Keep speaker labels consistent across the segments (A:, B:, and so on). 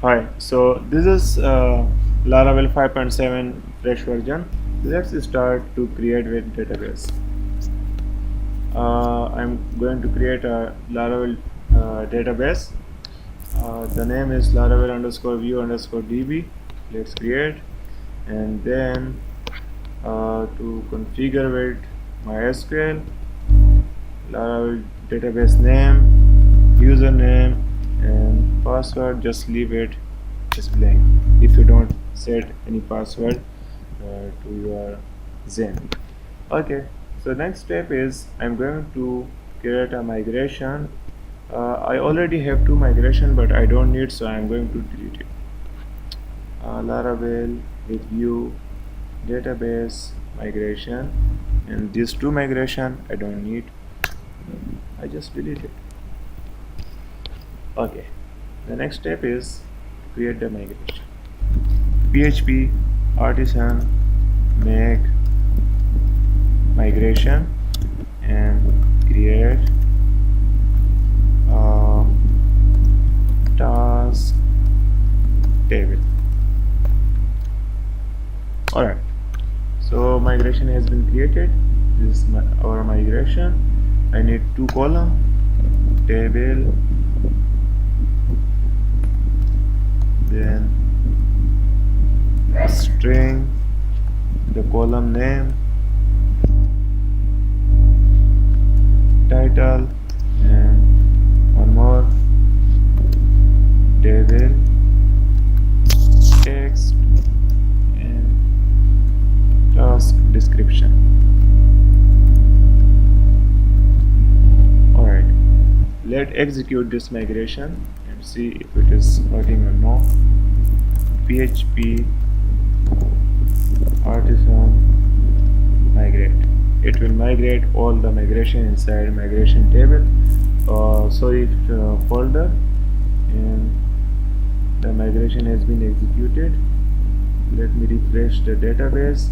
A: Hi, so this is Laravel 5.7 fresh version. Let's start to create with database. I'm going to create a Laravel database. The name is Laravel underscore view underscore db. Let's create, and then to configure with MySQL, Laravel database name, username, and password. Just leave it as blank if you don't set any password to your Zen. Okay, so next step is I'm going to create a migration. I already have two migration, but I don't need, so I'm going to delete it. Laravel with view database migration, and these two migration I don't need. I just delete it. Okay, the next step is create the migration. PHP artisan make migration and create a task table. Alright, so migration has been created. This is our migration. I need two column, table, then a string, the column name, title, and one more, table, text, and task description. Alright, let's execute this migration and see if it is working or not. PHP artisan migrate. It will migrate all the migration inside migration table. So if folder, and the migration has been executed. Let me refresh the database.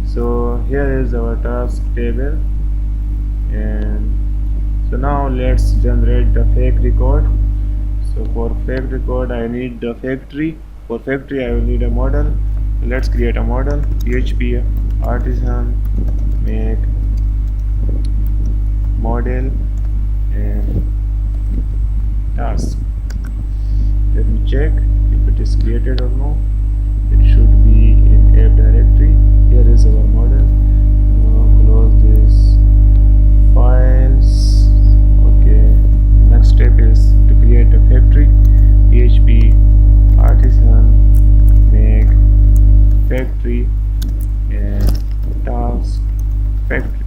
A: So here is our task table, and so now let's generate the fake record. So for fake record I need the factory. For factory I will need a model. Let's create a model. PHP artisan make model and task. Let me check if it is created or no. It should be in app directory. Here is our model. Now close this files. Okay, next step is to create a factory. PHP artisan make factory and task factory.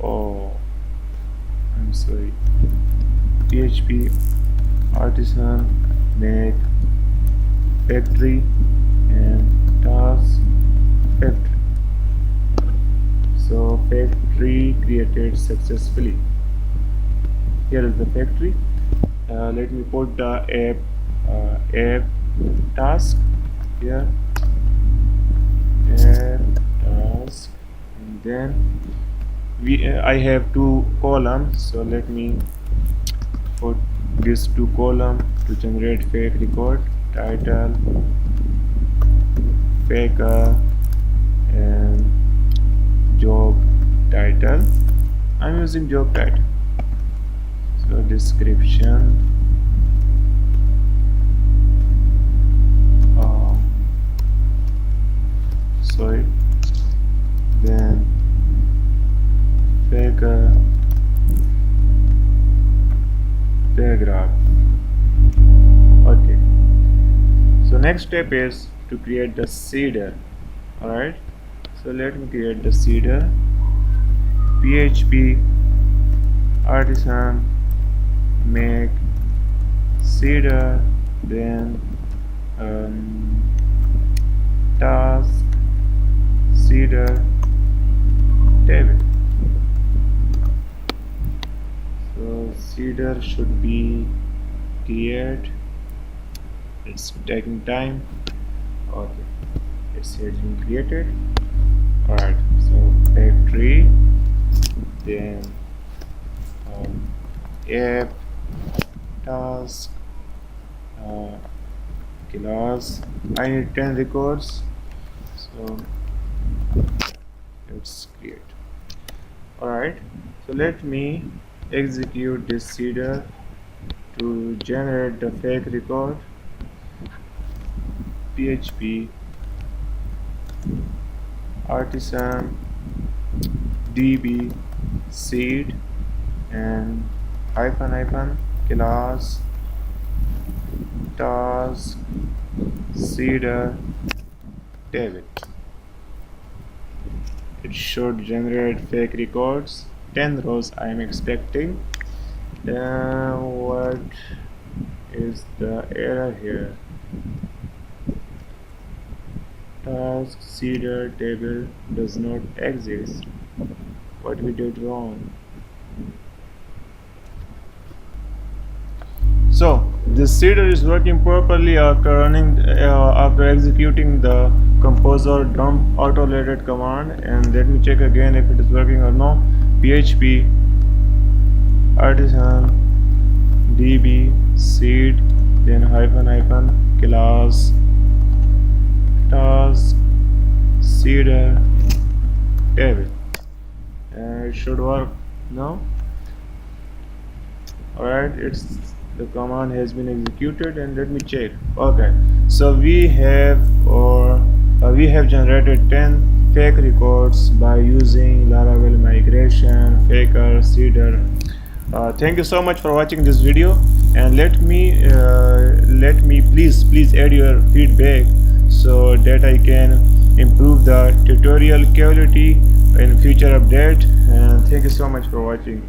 A: Oh, I'm sorry. PHP artisan make factory and task factory. So factory created successfully. Here is the factory. Let me put the app task here, app task, and then I have two columns, so let me put these two columns to generate fake record. Title, faker, and job title. I'm using job title. So description, sorry, then faker, paragraph. Okay, so next step is to create the seeder. Alright, so let me create the seeder. PHP artisan make seeder, then task seeder table. So seeder should be create. It's taking time. Okay, it's been created. Alright, so factory, then app task, uh, class. I need 10 records, so let's create. Alright, so let me execute this seeder to generate the fake record. PHP artisan db seed and hyphen class task seeder table. It should generate fake records, 10 rows I am expecting. Then what is the error here? Task seeder table does not exist. What we did wrong? So this seeder is working properly after executing the composer dump autoloaded command, and let me check again if it is working or no. PHP artisan db seed then hyphen class task seeder table, and it should work now. Alright, it's the command has been executed, and let me check. Okay, so we have generated 10 fake records by using Laravel migration faker seeder. Thank you so much for watching this video, and let me please add your feedback so that I can improve the tutorial quality in future update. And thank you so much for watching.